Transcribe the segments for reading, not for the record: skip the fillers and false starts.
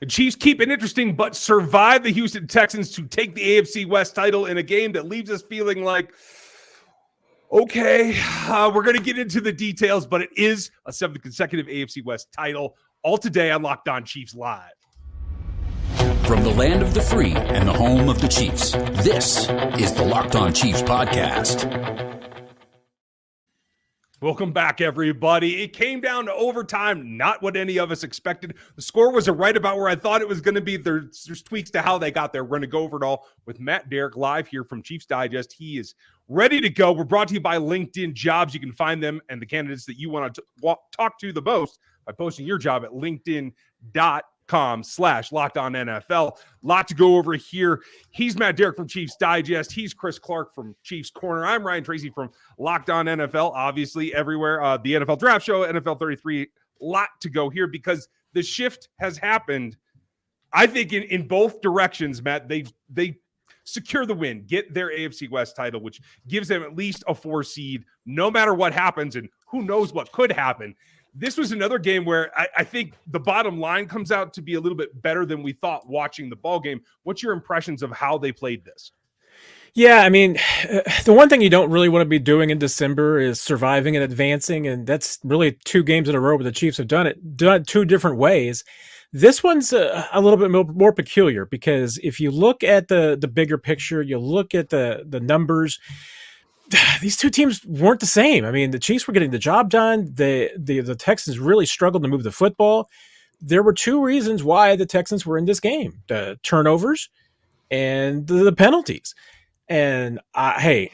The Chiefs keep it interesting, but survive the Houston Texans to take the AFC West title in a game that leaves us feeling like, okay, we're going to get into the details, but it is a 7th consecutive AFC West title. All today on Locked On Chiefs Live. From the land of the free and the home of the Chiefs, this is the Locked On Chiefs podcast. Welcome back, everybody. It came down to overtime, not what any of us expected. The score was right about where I thought it was going to be. There's tweaks to how they got there. We're going to go over it all with Matt Derrick live here from Chiefs Digest. He is ready to go. We're brought to you by LinkedIn Jobs. You can find them and the candidates that you want to talk to the most by posting your job at linkedin.com/LockedOnNFL. Lot to go over here. He's Matt Derrick from Chiefs Digest. He's Chris Clark from Chiefs Corner. I'm Ryan Tracy from Locked On NFL, obviously everywhere. The NFL Draft Show, NFL 33. Lot to go here because the shift has happened. I think in both directions, Matt. They secure the win, get their AFC West title, which gives them at least a 4 seed, no matter what happens, and who knows what could happen. This was another game where I think the bottom line comes out to be a little bit better than we thought watching the ball game. What's your impressions of how they played this? Yeah, I mean, the one thing you don't really want to be doing in December is surviving and advancing, and that's really 2 games in a row where the Chiefs have done it 2 different ways. This one's a little bit more peculiar because if you look at the bigger picture, you look at the numbers, these 2 teams weren't the same. I mean, the Chiefs were getting the job done. The Texans really struggled to move the football. There were 2 reasons why the Texans were in this game: the turnovers and the penalties. And I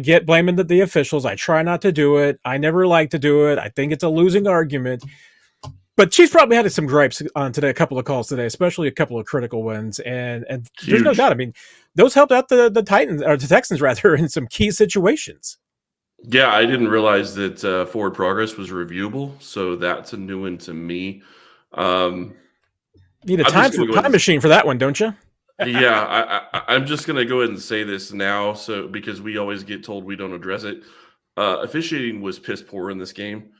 get blaming the officials. I try not to do it. I never like to do it. I think it's a losing argument. But Chiefs probably had some gripes on today, a couple of calls today, especially a couple of critical ones. And there's no doubt. I mean, those helped out the Titans, or the Texans rather, in some key situations. Yeah, I didn't realize that forward progress was reviewable, so that's a new one to me. Need a time machine for that one, don't you? Yeah, I'm just going to go ahead and say this now, because we always get told we don't address it. Officiating was piss poor in this game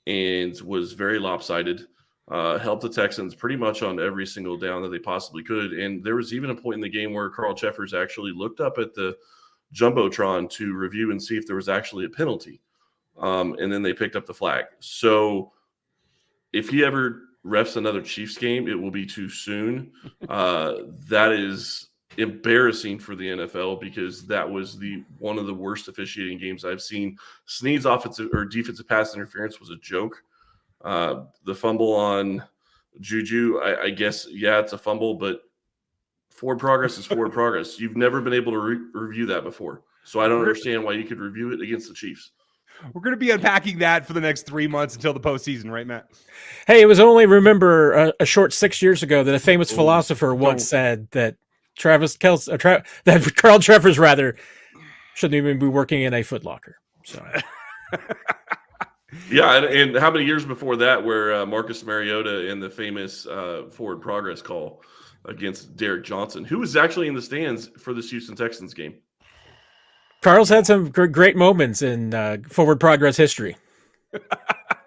and was very lopsided. Helped the Texans pretty much on every single down that they possibly could. And there was even a point in the game where Carl Cheffers actually looked up at the Jumbotron to review and see if there was actually a penalty. And then they picked up the flag. So if he ever refs another Chiefs game, it will be too soon. That is embarrassing for the NFL because that was one of the worst officiating games I've seen. Snead's offensive or defensive pass interference was a joke. The fumble on Juju, I guess, yeah, it's a fumble, but forward progress is forward progress. You've never been able to review that before. So I don't understand why you could review it against the Chiefs. We're going to be unpacking that for the next 3 months until the postseason, right, Matt? Hey, it was only, remember, a short 6 years ago that a famous philosopher once said that Carl Cheffers rather shouldn't even be working in a Foot Locker. So. Yeah, and how many years before that where Marcus Mariota in the famous forward progress call against Derek Johnson, who was actually in the stands for this Houston Texans game? Carl's had some great moments in forward progress history.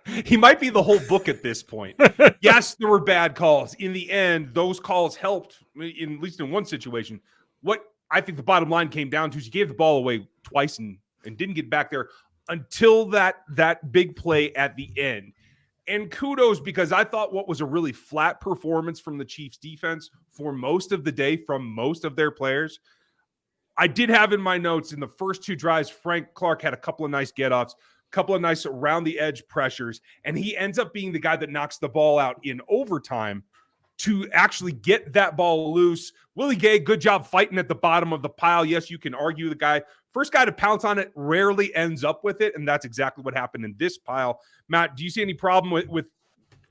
He might be the whole book at this point. Yes, there were bad calls. In the end, those calls helped, at least in one situation. What I think the bottom line came down to is he gave the ball away twice and didn't get back there until that big play at the end. And kudos, because I thought what was a really flat performance from the Chiefs defense for most of the day from most of their players. I did have in my notes in the first 2 drives, Frank Clark had a couple of nice get-offs, a couple of nice around-the-edge pressures, and he ends up being the guy that knocks the ball out in overtime to actually get that ball loose. Willie Gay, good job fighting at the bottom of the pile. Yes, you can argue the first guy to pounce on it rarely ends up with it, and that's exactly what happened in this pile. Matt, do you see any problem with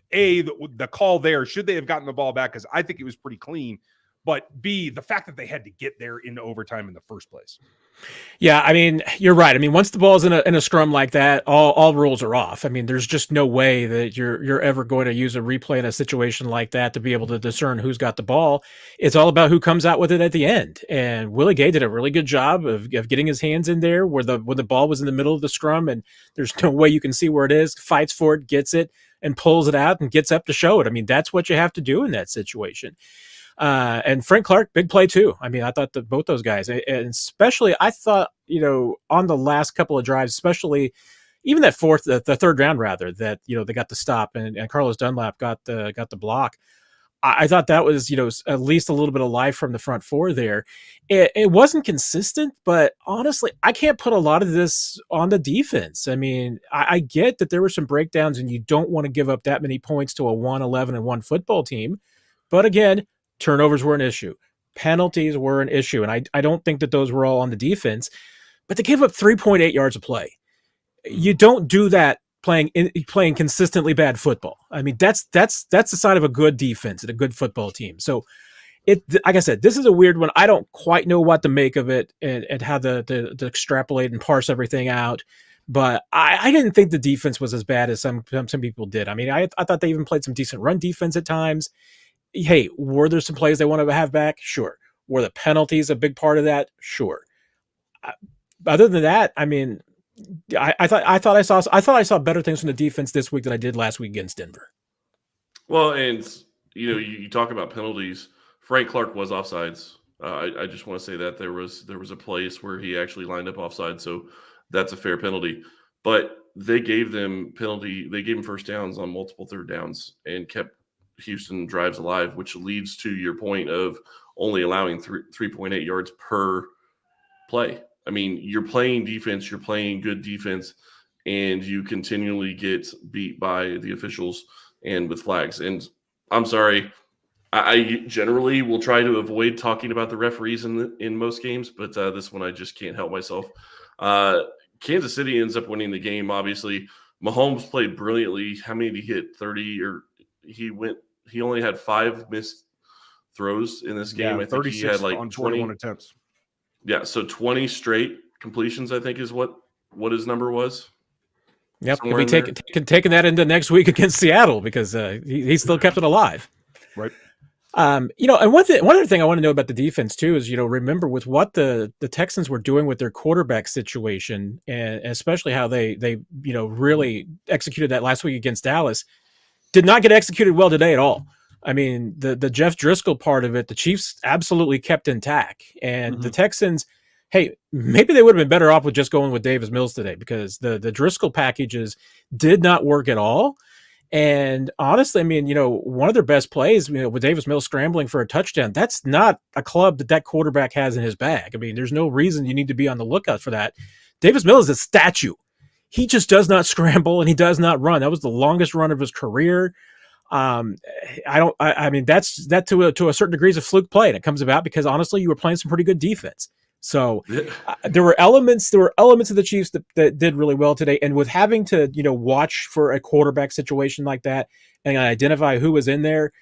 the call there? Should they have gotten the ball back? Because I think it was pretty clean. But B, the fact that they had to get there into overtime in the first place. Yeah, I mean, you're right. I mean, once the ball's in a scrum like that, all rules are off. I mean, there's just no way that you're ever going to use a replay in a situation like that to be able to discern who's got the ball. It's all about who comes out with it at the end. And Willie Gay did a really good job of getting his hands in there when the ball was in the middle of the scrum, and there's no way you can see where it is, fights for it, gets it, and pulls it out and gets up to show it. I mean, that's what you have to do in that situation. And Frank Clark, big play too. I mean, I thought that both those guys, and especially I thought, on the last couple of drives, especially even that the third round rather, that, they got the stop and Carlos Dunlap got the block. I thought that was, at least a little bit of life from the front four there. It wasn't consistent, but honestly, I can't put a lot of this on the defense. I mean, I get that there were some breakdowns and you don't want to give up that many points to a 1-11-1 football team. But again, turnovers were an issue. Penalties were an issue. And I don't think that those were all on the defense, but they gave up 3.8 yards of play. You don't do that playing consistently bad football. I mean, that's the sign of a good defense and a good football team. So like I said, this is a weird one. I don't quite know what to make of it and how to extrapolate and parse everything out. But I didn't think the defense was as bad as some people did. I mean, I thought they even played some decent run defense at times. Hey, were there some plays they wanted to have back? Sure. Were the penalties a big part of that? Sure. Other than that, I mean, I thought I saw better things from the defense this week than I did last week against Denver. Well, and you talk about penalties. Frank Clark was offsides. I just want to say that there was a place where he actually lined up offside, so that's a fair penalty. But they gave them first downs on multiple third downs and kept Houston drives alive, which leads to your point of only allowing 3.8 yards per play. I mean, you're playing defense, you're playing good defense, and you continually get beat by the officials and with flags. And I'm sorry, I generally will try to avoid talking about the referees in most games, but this one I just can't help myself. Kansas City ends up winning the game, obviously. Mahomes played brilliantly. How many did he hit? 30 or he only had 5 missed throws in this game. Yeah, I think he had like on 20 21 attempts. Yeah, so 20 straight completions, I think, is what his number was. Yep, he'll be taking that into next week against Seattle because he still kept it alive. Right. And one other thing I want to know about the defense too is, remember with what the Texans were doing with their quarterback situation, and especially how they really executed that last week against Dallas, did not get executed well today at all. I mean, the Jeff Driscoll part of it, the Chiefs absolutely kept intact, and the Texans, hey, maybe they would have been better off with just going with Davis Mills today because the Driscoll packages did not work at all. And honestly, I mean, one of their best plays, with Davis Mills scrambling for a touchdown, that's not a club that quarterback has in his bag. I mean, there's no reason you need to be on the lookout for that. Davis Mills is a statue. He just does not scramble and he does not run. That was the longest run of his career. I mean, that's to a certain degree is a fluke play, and it comes about because honestly, you were playing some pretty good defense. So there were elements of the Chiefs that did really well today. And with having to, watch for a quarterback situation like that and identify who was in there,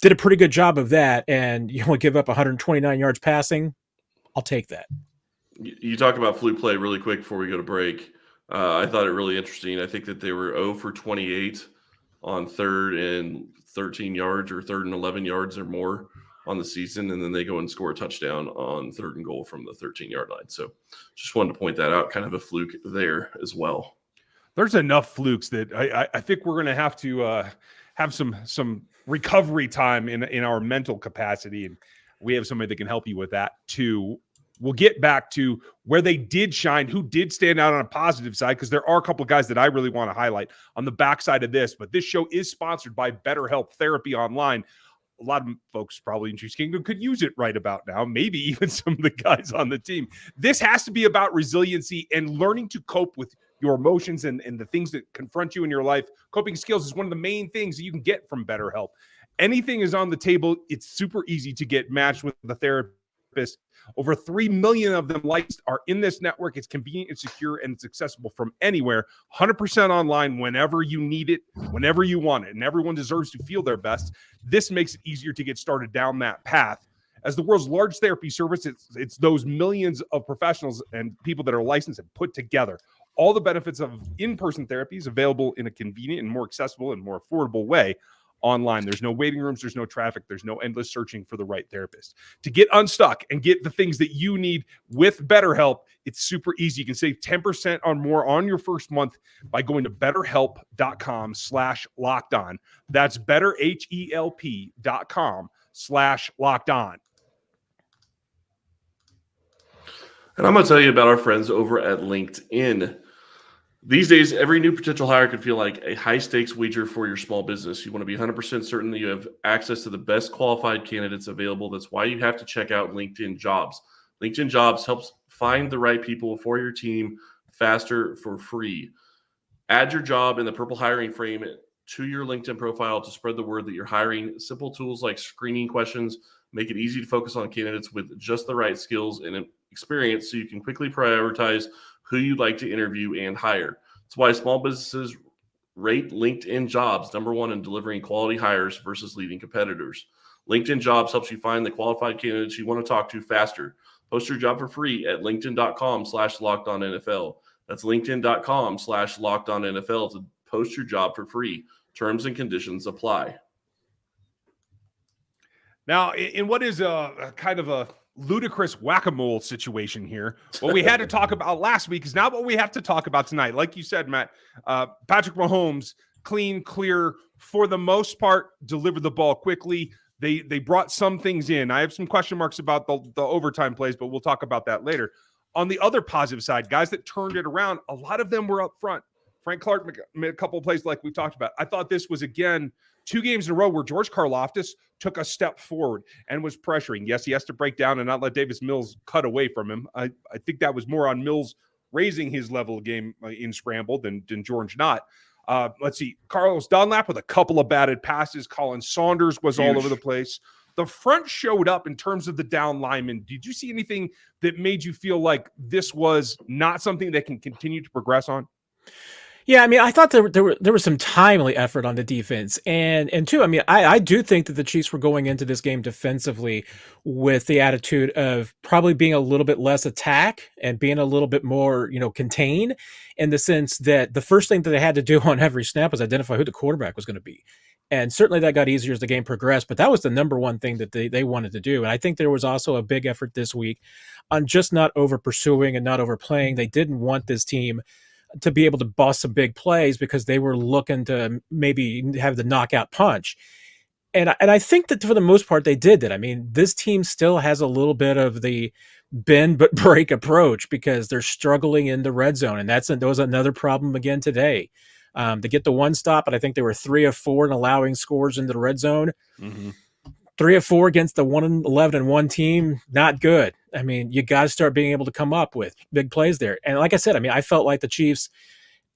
did a pretty good job of that. And you only give up 129 yards passing. I'll take that. You talk about fluke play really quick before we go to break. I thought it really interesting. I think that they were 0 for 28 on 3rd and 13 yards or 3rd and 11 yards or more on the season, and then they go and score a touchdown on 3rd and goal from the 13-yard line. So just wanted to point that out, kind of a fluke there as well. There's enough flukes that I think we're going to have some recovery time in our mental capacity, and we have somebody that can help you with that too. We'll get back to where they did shine, who did stand out on a positive side, because there are a couple of guys that I really want to highlight on the backside of this. But this show is sponsored by BetterHelp Therapy Online. A lot of folks probably in Chiefs Kingdom could use it right about now, maybe even some of the guys on the team. This has to be about resiliency and learning to cope with your emotions and the things that confront you in your life. Coping skills is one of the main things that you can get from BetterHelp. Anything is on the table. It's super easy to get matched with the therapist. Over 3 million of them licensed are in this network. It's convenient and secure, and it's accessible from anywhere, 100% online whenever you need it, whenever you want it. And everyone deserves to feel their best. This makes it easier to get started down that path. As the world's largest therapy service, it's those millions of professionals and people that are licensed and put together. All the benefits of in-person therapy is available in a convenient and more accessible and more affordable way. online. There's no waiting rooms. There's no traffic. There's no endless searching for the right therapist. To get unstuck and get the things that you need with BetterHelp, it's super easy. You can save 10% or more on your first month by going to betterhelp.com/lockedon. That's betterhelp.com/lockedon. And I'm going to tell you about our friends over at LinkedIn. These days, every new potential hire could feel like a high-stakes wager for your small business. You want to be 100% certain that you have access to the best qualified candidates available. That's why you have to check out LinkedIn Jobs. LinkedIn Jobs helps find the right people for your team faster for free. Add your job in the purple hiring frame to your LinkedIn profile to spread the word that you're hiring. Simple tools like screening questions make it easy to focus on candidates with just the right skills and experience so you can quickly prioritize who you'd like to interview and hire. That's why small businesses rate LinkedIn Jobs #1 in delivering quality hires versus leading competitors. LinkedIn Jobs helps you find the qualified candidates you want to talk to faster. Post your job for free at linkedin.com/lockedonnfl. That's linkedin.com/lockedonnfl to post your job for free. Terms and conditions apply. Now, in what is a kind of a ludicrous whack-a-mole situation here, what we had to talk about last week is not what we have to talk about tonight. Like you said, Matt, Patrick Mahomes, clean, clear, for the most part, delivered the ball quickly. They brought some things in. I have some question marks about the overtime plays, but we'll talk about that later. On the other positive side, guys that turned it around, a lot of them were up front. Frank Clark made a couple of plays like we talked about. I thought this was, again, 2 games in a row where George Karlaftis took a step forward and was pressuring. Yes, he has to break down and not let Davis Mills cut away from him. I think that was more on Mills raising his level of game in scramble than George not. Let's see. Carlos Dunlap with a couple of batted passes. Colin Saunders was all over the place. The front showed up in terms of the down linemen. Did you see anything that made you feel like this was not something that can continue to progress on? Yeah, I mean, I thought there was some timely effort on the defense, and two, I mean, I do think that the Chiefs were going into this game defensively with the attitude of probably being a little bit less attack and being a little bit more, contained, in the sense that the first thing that they had to do on every snap was identify who the quarterback was going to be. And certainly that got easier as the game progressed, but that was the number one thing that they wanted to do. And I think there was also a big effort this week on just not over pursuing and not overplaying. They didn't want this team to be able to bust some big plays because they were looking to maybe have the knockout punch. And I think that for the most part, they did that. I mean, this team still has a little bit of the bend but break approach because they're struggling in the red zone. And that was another problem again today. To get the one stop, but I think they were 3 of 4 in allowing scores into the red zone. Mm-hmm. 3 of 4 against the 1-11-1 team, not good. I mean, you got to start being able to come up with big plays there. And like I said, I mean, I felt like the Chiefs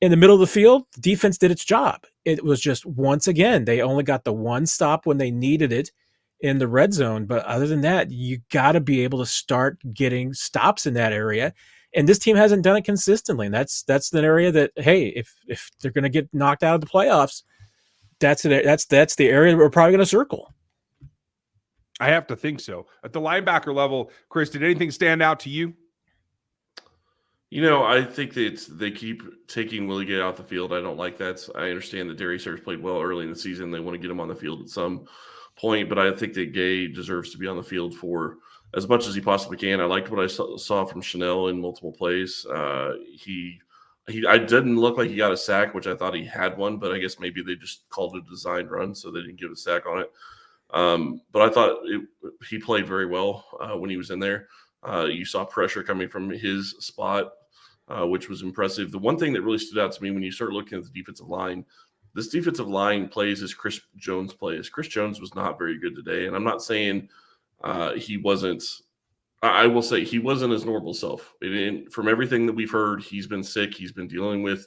in the middle of the field, the defense did its job. It was just, once again, they only got the one stop when they needed it in the red zone. But other than that, you got to be able to start getting stops in that area. And this team hasn't done it consistently. And that's an area that, hey, if they're going to get knocked out of the playoffs, that's the area that we're probably going to circle. I have to think so. At the linebacker level, Chris, did anything stand out to you? I think that they keep taking Willie Gay off the field. I don't like that. I understand that Darius Harris played well early in the season. They want to get him on the field at some point, but I think that Gay deserves to be on the field for as much as he possibly can. I liked what I saw from Chanel in multiple plays. I didn't look like he got a sack, which I thought he had one, but I guess maybe they just called it a design run, so they didn't give a sack on it. But I thought he played very well when he was in there. You saw pressure coming from his spot, which was impressive. The one thing that really stood out to me when you start looking at the defensive line, this defensive line plays as Chris Jones plays. Chris Jones was not very good today, and I'm not saying he wasn't. I will say he wasn't his normal self. From everything that we've heard, he's been sick. He's been dealing with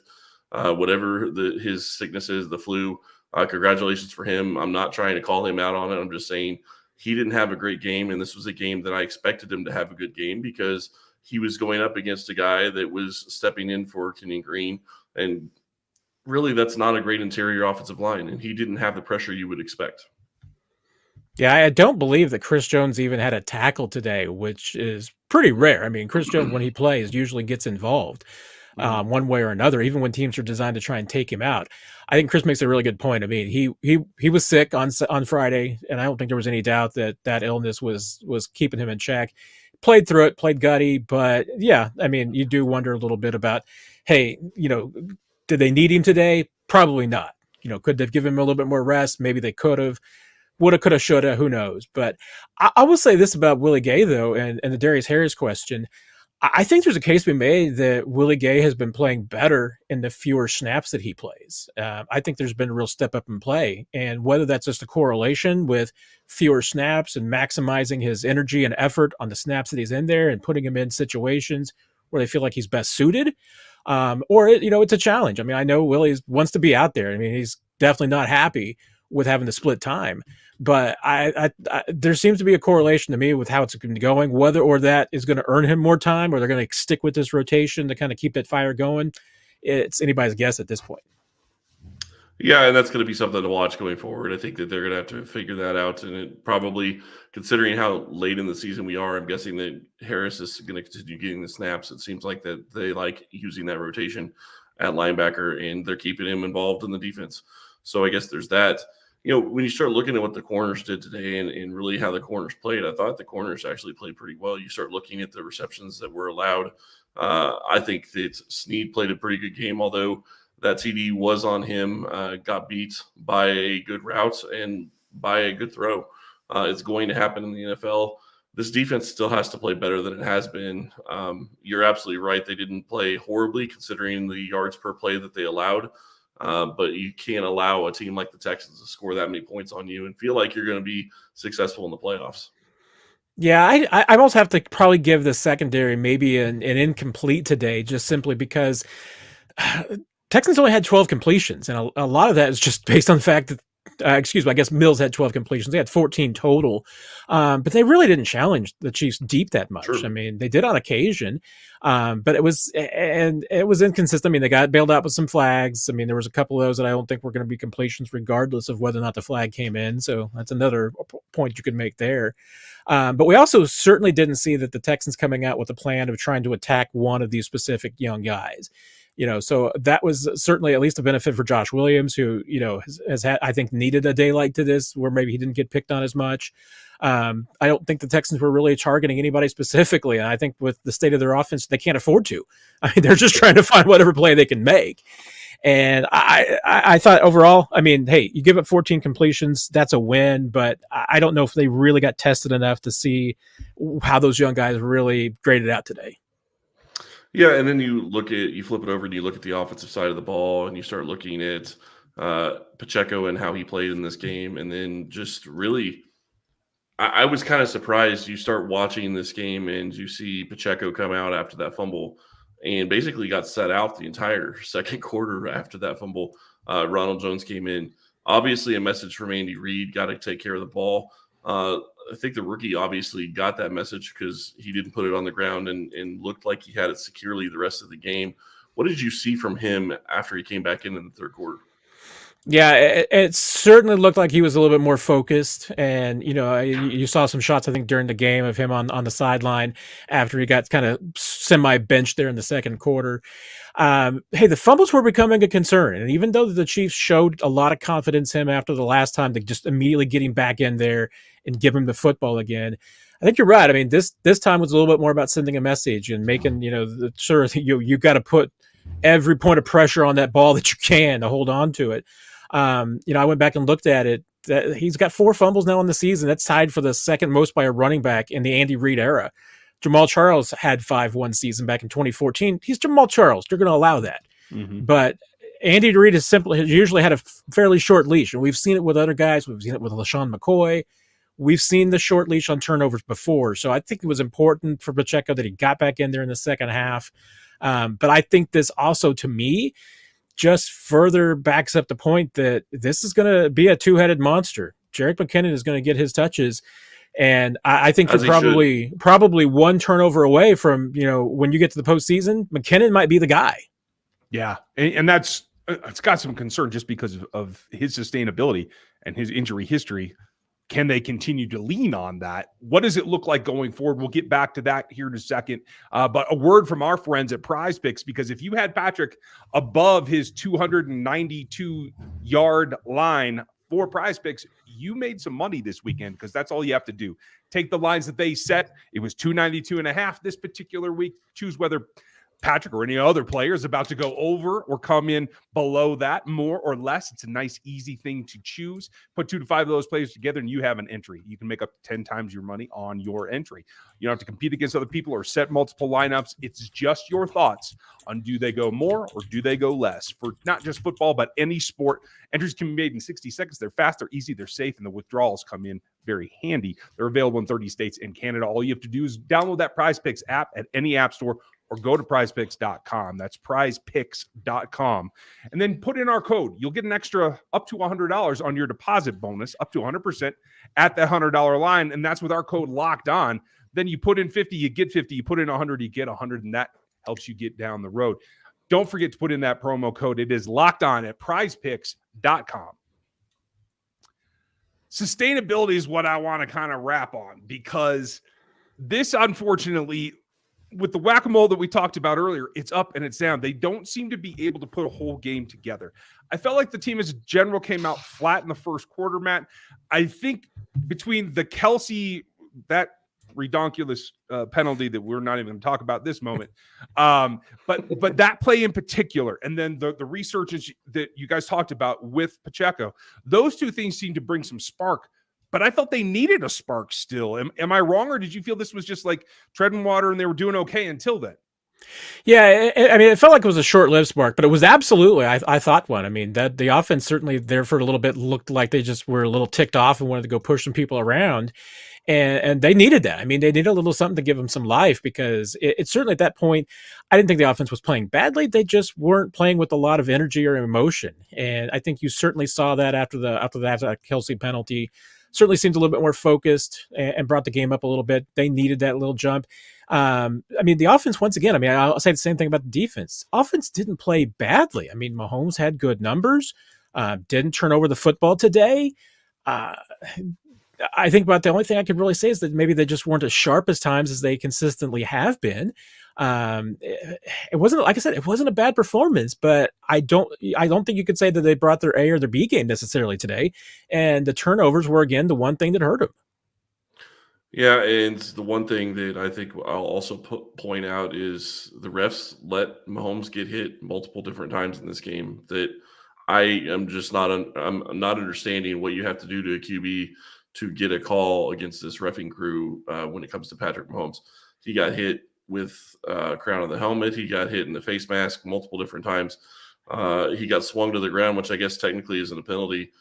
whatever his sickness is, the flu. Congratulations for him. I'm not trying to call him out on it. I'm just saying he didn't have a great game, and this was a game that I expected him to have a good game because he was going up against a guy that was stepping in for Kenyon Green, and really that's not a great interior offensive line, and he didn't have the pressure you would expect. Yeah, I don't believe that Chris Jones even had a tackle today, which is pretty rare. I mean, Chris Jones, when he plays, usually gets involved. one way or another, even when teams are designed to try and take him out. I think Chris makes a really good point. I mean, he was sick on Friday, and I don't think there was any doubt that illness was keeping him in check. Played through it, played gutty, but yeah, I mean, you do wonder a little bit about, hey, did they need him today? Probably not. Could they've given him a little bit more rest? Maybe they could have. Woulda, coulda, shoulda, who knows? But I will say this about Willie Gay, though, and the Darius Harris question. I think there's a case to be made that Willie Gay has been playing better in the fewer snaps that he plays. I think there's been a real step up in play. And whether that's just a correlation with fewer snaps and maximizing his energy and effort on the snaps that he's in there and putting him in situations where they feel like he's best suited, or it's a challenge. I mean, I know Willie wants to be out there. I mean, he's definitely not happy with having to split time. But I there seems to be a correlation to me with how it's going, whether or that is going to earn him more time or they're going to stick with this rotation to kind of keep that fire going. It's anybody's guess at this point. Yeah, and that's going to be something to watch going forward. I think that they're going to have to figure that out. And it probably, considering how late in the season we are, I'm guessing that Harris is going to continue getting the snaps. It seems like that they like using that rotation at linebacker, and they're keeping him involved in the defense. So I guess there's that. When you start looking at what the corners did today and really how the corners played, I thought the corners actually played pretty well. You start looking at the receptions that were allowed. I think that Snead played a pretty good game, although that TD was on him, got beat by a good route and by a good throw. It's going to happen in the NFL. This defense still has to play better than it has been. You're absolutely right. They didn't play horribly considering the yards per play that they allowed. But you can't allow a team like the Texans to score that many points on you and feel like you're going to be successful in the playoffs. Yeah, I almost have to probably give the secondary maybe an incomplete today, just simply because Texans only had 12 completions, and a lot of that is just based on the fact that, I guess Mills had 12 completions. They had 14 total, but they really didn't challenge the Chiefs deep that much. Sure. I mean, they did on occasion, but it was inconsistent. I mean, they got bailed out with some flags. I mean, there was a couple of those that I don't think were going to be completions regardless of whether or not the flag came in. So that's another point you could make there. But we also certainly didn't see that the Texans coming out with a plan of trying to attack one of these specific young guys. So that was certainly at least a benefit for Josh Williams, who, has had, I think, needed a day like to this where maybe he didn't get picked on as much. I don't think the Texans were really targeting anybody specifically. And I think with the state of their offense, they can't afford to. I mean, they're just trying to find whatever play they can make. And I thought overall, I mean, hey, you give up 14 completions, that's a win, but I don't know if they really got tested enough to see how those young guys really graded out today. Yeah, and then you flip it over and you look at the offensive side of the ball and you start looking at Pacheco and how he played in this game. And then just really, I was kind of surprised. You start watching this game and you see Pacheco come out after that fumble and basically got set out the entire second quarter after that fumble. Ronald Jones came in. Obviously a message from Andy Reid, got to take care of the ball. I think the rookie obviously got that message because he didn't put it on the ground and looked like he had it securely the rest of the game. What did you see from him after he came back in the third quarter? Yeah, it certainly looked like he was a little bit more focused. And, you saw some shots, I think, during the game of him on the sideline after he got kind of semi-benched there in the second quarter. Hey, the fumbles were becoming a concern. And even though the Chiefs showed a lot of confidence in him after the last time, to just immediately getting back in there and give him the football again, I think you're right. I mean, this time was a little bit more about sending a message and making, sure you got to put every point of pressure on that ball that you can to hold on to it. I went back and looked at it. He's got 4 fumbles now in the season. That's tied for the second most by a running back in the Andy Reid era. Jamal Charles had 5 one season back in 2014. He's Jamal Charles. You're going to allow that. Mm-hmm. But Andy Reid has usually had a fairly short leash, and we've seen it with other guys. We've seen it with LaShawn McCoy. We've seen the short leash on turnovers before. So I think it was important for Pacheco that he got back in there in the second half. But I think this also, to me, just further backs up the point that this is going to be a two-headed monster. Jerick McKinnon is going to get his touches. And I think you're probably one turnover away from, when you get to the postseason, McKinnon might be the guy. Yeah. And that's, it's got some concern just because of his sustainability and his injury history. Can they continue to lean on that? What does it look like going forward? We'll get back to that here in a second. But a word from our friends at PrizePicks, because if you had Patrick above his 292-yard line for PrizePicks, you made some money this weekend, because that's all you have to do. Take the lines that they set. It was 292.5 this particular week. Choose whether Patrick or any other player is about to go over or come in below that, more or less. It's a nice, easy thing to choose. Put 2 to 5 of those players together and you have an entry. You can make up to 10 times your money on your entry. You don't have to compete against other people or set multiple lineups. It's just your thoughts on, do they go more or do they go less? For not just football, but any sport, entries can be made in 60 seconds. They're fast, they're easy, they're safe, and the withdrawals come in very handy. They're available in 30 states and Canada. All you have to do is download that PrizePicks app at any app store, or go to prizepicks.com. That's prizepicks.com. And then put in our code. You'll get an extra up to $100 on your deposit bonus, up to 100% at the $100 line. And that's with our code locked on. Then you put in 50, you get 50. You put in 100, you get 100. And that helps you get down the road. Don't forget to put in that promo code. It is locked on at prizepicks.com. Sustainability is what I want to kind of wrap on, because this, unfortunately, with the whack-a-mole that we talked about earlier, it's up and it's down. They don't seem to be able to put a whole game together. I felt like the team as a general came out flat in the first quarter, Matt. I think between the Kelsey, that redonkulous penalty that we're not even going to talk about this moment, but that play in particular, and then the research that you guys talked about with Pacheco, those two things seem to bring some spark. But I felt they needed a spark still. Am I wrong, or did you feel this was just like treading water and they were doing okay until then? Yeah, I mean, it felt like it was a short-lived spark, but it was absolutely, I thought, one. I mean, that the offense certainly there for a little bit looked like they just were a little ticked off and wanted to go push some people around. And they needed that. I mean, they needed a little something to give them some life, because it's certainly at that point, I didn't think the offense was playing badly. They just weren't playing with a lot of energy or emotion. And I think you certainly saw that after that Kelsey penalty. Certainly seemed a little bit more focused and brought the game up a little bit. They needed that little jump. I mean, the offense, once again, I mean, I'll say the same thing about the defense. Offense didn't play badly. I mean, Mahomes had good numbers, didn't turn over the football today. I think about the only thing I could really say is that maybe they just weren't as sharp as times as they consistently have been. It wasn't, like I said, it wasn't a bad performance, but I don't think you could say that they brought their A or their B game necessarily today. And the turnovers were, again, the one thing that hurt them. Yeah, and the one thing that I think I'll also point out is the refs let Mahomes get hit multiple different times in this game. That I am just I'm not understanding what you have to do to a QB to get a call against this reffing crew when it comes to Patrick Mahomes. He got hit with crown of the helmet. He got hit in the face mask multiple different times. He got swung to the ground, which I guess technically isn't a penalty.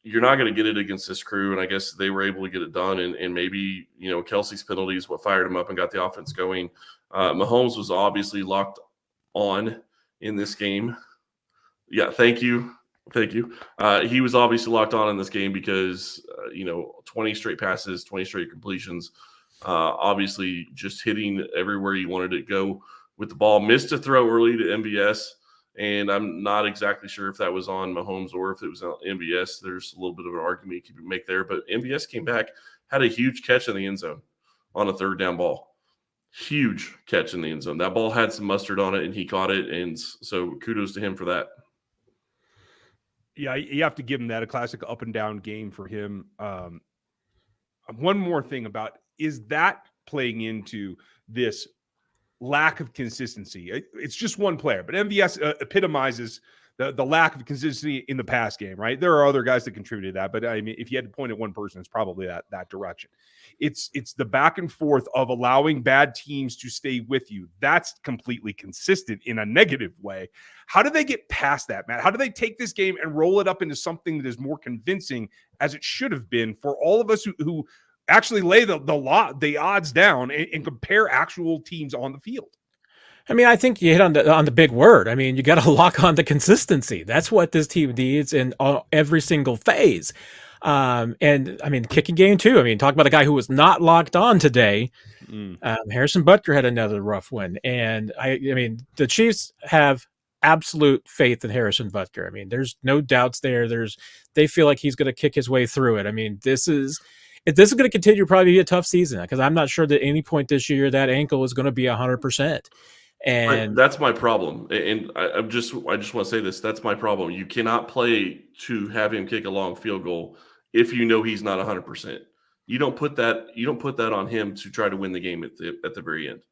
You're not going to get it against this crew, and I guess they were able to get it done. And maybe, Kelsey's penalty is what fired him up and got the offense going. Mahomes was obviously locked on in this game. Yeah, thank you. He was obviously locked on in this game because, 20 straight passes, 20 straight completions, obviously just hitting everywhere you wanted it to go with the ball. Missed a throw early to MVS, and I'm not exactly sure if that was on Mahomes or if it was on MVS. There's a little bit of an argument you could make there, but MVS came back, had a huge catch in the end zone on a third down ball. Huge catch in the end zone. That ball had some mustard on it, and he caught it, and so kudos to him for that. Yeah, you have to give him that, a classic up and down game for him. One more thing about, is that playing into this lack of consistency? It's just one player, but MVS epitomizes the lack of consistency in the pass game, right? There are other guys that contributed to that, but I mean, if you had to point at one person, it's probably that direction. It's the back and forth of allowing bad teams to stay with you. That's completely consistent in a negative way. How do they get past that, Matt? How do they take this game and roll it up into something that is more convincing, as it should have been for all of us who actually lay the odds down and compare actual teams on the field? I mean, I think you hit on the big word. I mean, you got to lock on the consistency. That's what this team needs in every single phase. And I mean, kicking game too. I mean, talk about a guy who was not locked on today. Harrison Butker had another rough one. And I mean, the Chiefs have absolute faith in Harrison Butker. I mean, there's no doubts there. They feel like he's going to kick his way through it. I mean, if this is going to continue, probably be a tough season because I'm not sure that at any point this year that ankle is going to be 100%. And that's my problem. And I just want to say this. That's my problem. You cannot play to have him kick a long field goal if you know he's not 100%. You don't put that on him to try to win the game at the very end.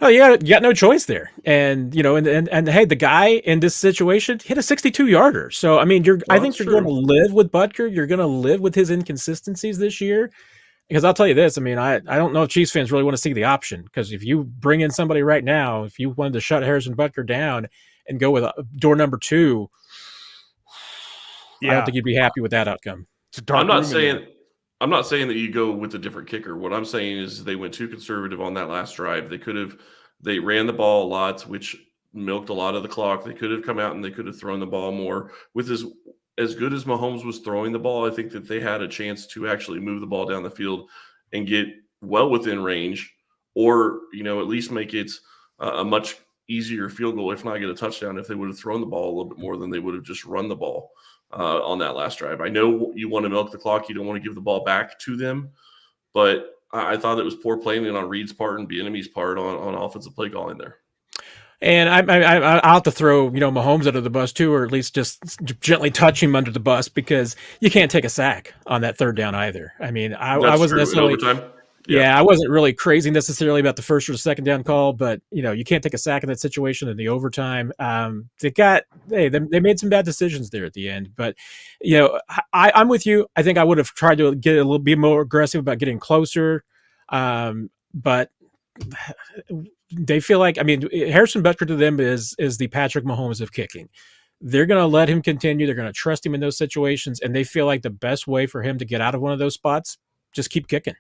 Oh, you got no choice there. And, and hey, the guy in this situation hit a 62-yarder. So, I mean, I think you're going to live with Butker. You're going to live with his inconsistencies this year. Because I'll tell you this, I mean, I don't know if Chiefs fans really want to see the option. Because if you bring in somebody right now, if you wanted to shut Harrison Butker down and go with door number 2, I don't think you'd be happy with that outcome. I'm not saying that you go with a different kicker. What I'm saying is they went too conservative on that last drive. They ran the ball a lot, which milked a lot of the clock. They could have come out and they could have thrown the ball more. With as good as Mahomes was throwing the ball, I think that they had a chance to actually move the ball down the field and get well within range, or at least make it a much easier field goal, if not get a touchdown, if they would have thrown the ball a little bit more than they would have just run the ball on that last drive. I know you want to milk the clock. You don't want to give the ball back to them, but I thought it was poor planning on Reed's part and Bieniemy's part on offensive play calling there. And I'll have to throw, Mahomes under the bus too, or at least just gently touch him under the bus, because you can't take a sack on that third down either. I mean, I wasn't necessarily overtime. Yeah, I wasn't really crazy necessarily about the first or the second down call, but you can't take a sack in that situation in the overtime. They made some bad decisions there at the end, but I'm with you. I think I would have tried to get a little bit more aggressive about getting closer, but they feel like, I mean, Harrison Butker to them is the Patrick Mahomes of kicking. They're going to let him continue. They're going to trust him in those situations, and they feel like the best way for him to get out of one of those spots, just keep kicking.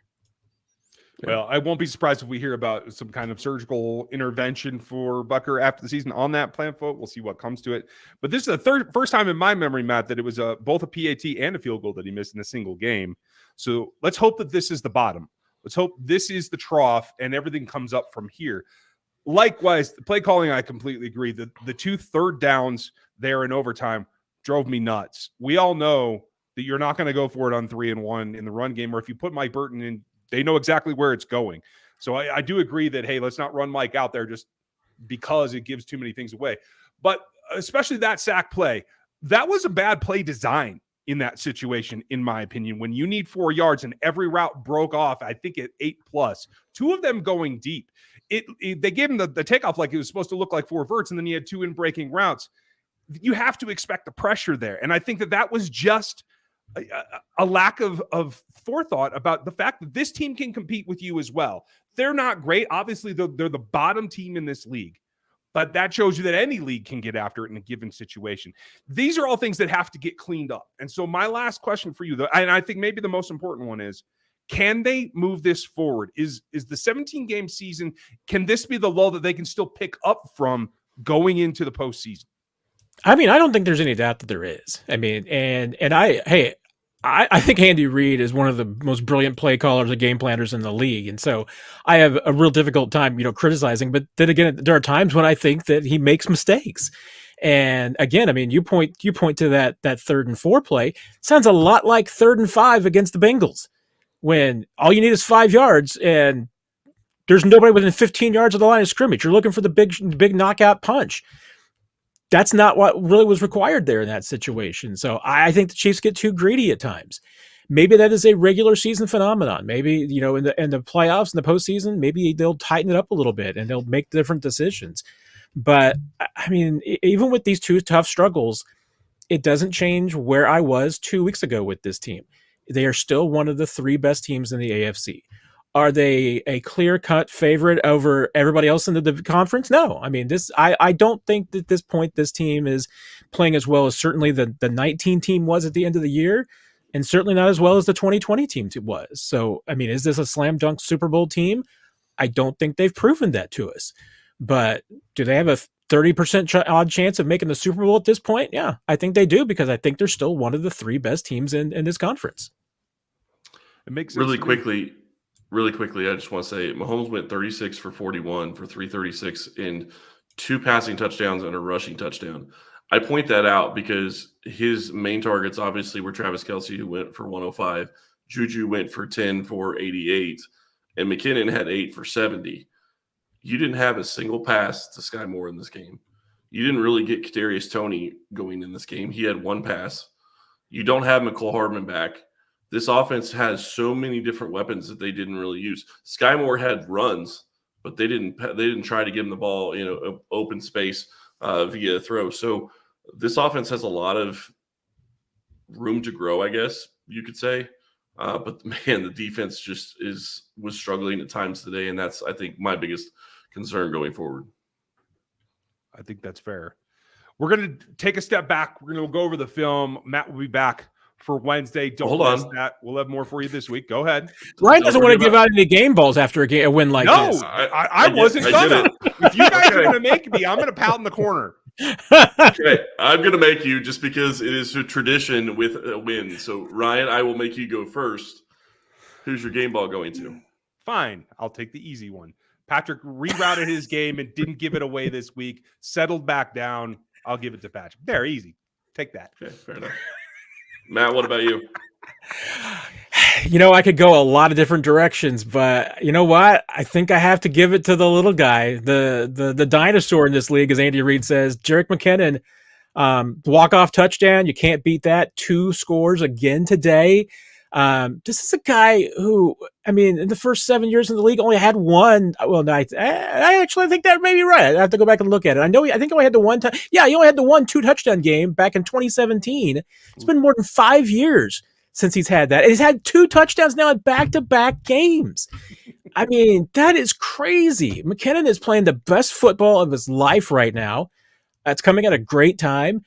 Well, I won't be surprised if we hear about some kind of surgical intervention for Butker after the season on that plant foot. We'll see what comes to it. But this is the first time in my memory, Matt, that it was both a PAT and a field goal that he missed in a single game. So let's hope that this is the bottom. Let's hope this is the trough and everything comes up from here. Likewise, the play calling, I completely agree. The 2 third downs there in overtime drove me nuts. We all know that you're not going to go for it on 3-1 in the run game, or if you put Mike Burton in, they know exactly where it's going. So I do agree that, hey, let's not run Mike out there just because it gives too many things away. But especially that sack play, that was a bad play design in that situation, in my opinion. When you need 4 yards and every route broke off, I think at 8+, 2 of them going deep. They gave him the takeoff like it was supposed to look like 4 verts, and then he had 2 in-breaking routes. You have to expect the pressure there. And I think that was just a lack of forethought about the fact that this team can compete with you as well. They're not great. Obviously, they're the bottom team in this league. But that shows you that any league can get after it in a given situation. These are all things that have to get cleaned up. And so my last question for you, though, and I think maybe the most important one is, can they move this forward? Is the 17-game season, can this be the lull that they can still pick up from going into the postseason? I mean, I don't think there's any doubt that there is. I mean, I think Andy Reid is one of the most brilliant play callers and game planners in the league. And so I have a real difficult time, criticizing. But then again, there are times when I think that he makes mistakes. And again, I mean, you point to that 3rd and 4 play. It sounds a lot like 3rd and 5 against the Bengals, when all you need is 5 yards and there's nobody within 15 yards of the line of scrimmage. You're looking for the big knockout punch. That's not what really was required there in that situation. So I think the Chiefs get too greedy at times. Maybe that is a regular season phenomenon. Maybe, in the playoffs, in the postseason, maybe they'll tighten it up a little bit and they'll make different decisions. But I mean, even with these 2 tough struggles, it doesn't change where I was 2 weeks ago with this team. They are still one of the 3 best teams in the AFC. Are they a clear-cut favorite over everybody else in the conference? No. I mean, I don't think that at this point this team is playing as well as certainly the 19 team was at the end of the year, and certainly not as well as the 2020 team was. So, I mean, is this a slam dunk Super Bowl team? I don't think they've proven that to us. But do they have a 30% odd chance of making the Super Bowl at this point? Yeah, I think they do, because I think they're still one of the 3 best teams in this conference. It makes sense. Really quickly, I just want to say Mahomes went 36 for 41 for 336 and 2 passing touchdowns and a rushing touchdown. I point that out because his main targets obviously were Travis Kelce, who went for 105. Juju went for 10 for 88. And McKinnon had 8 for 70. You didn't have a single pass to Sky Moore in this game. You didn't really get Kadarius Toney going in this game. He had 1 pass. You don't have McCole Hardman back. This offense has so many different weapons that they didn't really use. Sky Moore had runs, but they didn't try to give him the ball, open space via throw. So this offense has a lot of room to grow, I guess you could say. But man, the defense just was struggling at times today, and that's, I think, my biggest concern going forward. I think that's fair. We're going to take a step back. We're going to go over the film. Matt will be back for Wednesday. Don't miss that. We'll have more for you this week. Go ahead. Ryan doesn't want to give out any game balls after a win like this. No, I wasn't going to. If you guys are going to make me, I'm going to pout in the corner. Okay, I'm going to make you just because it is a tradition with a win. So, Ryan, I will make you go first. Who's your game ball going to? Fine. I'll take the easy one. Patrick rerouted his game and didn't give it away this week. Settled back down. I'll give it to Patrick. There, easy. Take that. Okay, fair enough. Matt, what about you? I could go a lot of different directions, but you know what? I think I have to give it to the little guy, the dinosaur in this league, as Andy Reid says. Jerick McKinnon, walk-off touchdown. You can't beat that. 2 scores again today. This is a guy who, in the first 7 years in the league, only had 1. Well, no, I actually think that may be right. I have to go back and look at it. I think he only had the 1 he only had the 1 2-touchdown game back in 2017. It's been more than 5 years since he's had that. And he's had 2 touchdowns now in back-to-back games. That is crazy. McKinnon is playing the best football of his life right now. It's coming at a great time.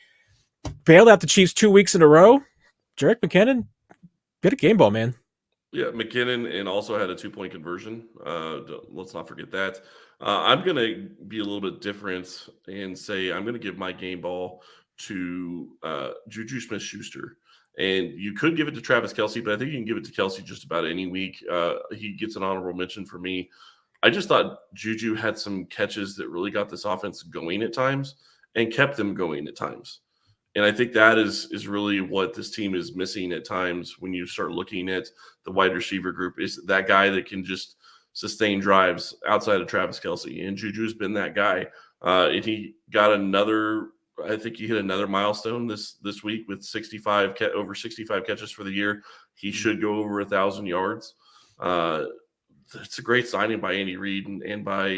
Bailed out the Chiefs 2 weeks in a row. Jerick McKinnon, get a game ball, man. Yeah, McKinnon and also had a 2-point conversion. Let's not forget that. I'm going to be a little bit different and say I'm going to give my game ball to Juju Smith-Schuster. And you could give it to Travis Kelce, but I think you can give it to Kelce just about any week. He gets an honorable mention for me. I just thought Juju had some catches that really got this offense going at times and kept them going at times. And I think that is really what this team is missing at times when you start looking at the wide receiver group, is that guy that can just sustain drives outside of Travis Kelce. And Juju's been that guy. And he got I think he hit another milestone this week with over 65 catches for the year. He should go over 1,000 yards. It's a great signing by Andy Reid and by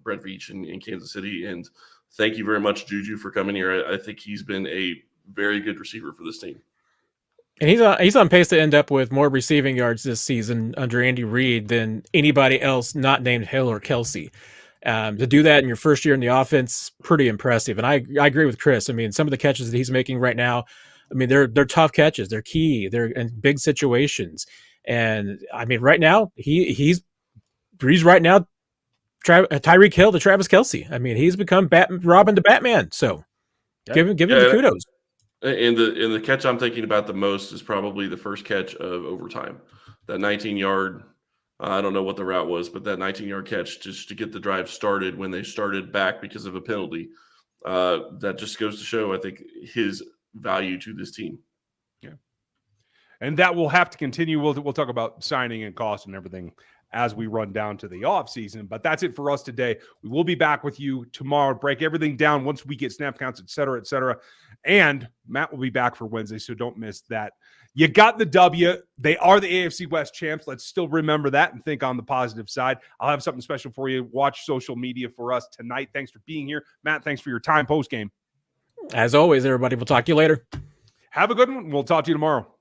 Brett Veach in Kansas City. And thank you very much, Juju, for coming here. I think he's been a very good receiver for this team. And he's on pace to end up with more receiving yards this season under Andy Reid than anybody else not named Hill or Kelce. To do that in your first year in the offense, pretty impressive. And I agree with Chris. Some of the catches that he's making right now, they're tough catches. They're key. They're in big situations. And right now he's right now Tyreek Hill to Travis Kelce. He's become Robin to Batman. So give him the kudos. And the catch I'm thinking about the most is probably the first catch of overtime. That 19-yard, I don't know what the route was, but that 19-yard catch just to get the drive started when they started back because of a penalty. That just goes to show, I think, his value to this team. Yeah. And that will have to continue. We'll talk about signing and cost and everything as we run down to the off season. But that's it for us today. We will be back with you tomorrow, break everything down once we get snap counts, et cetera, et cetera. And Matt will be back for Wednesday, so don't miss that. You got the W. They are the AFC West champs. Let's still remember that and think on the positive side. I'll have something special for you. Watch social media for us tonight. Thanks for being here. Matt, thanks for your time post-game. As always, everybody, we'll talk to you later. Have a good one. We'll talk to you tomorrow.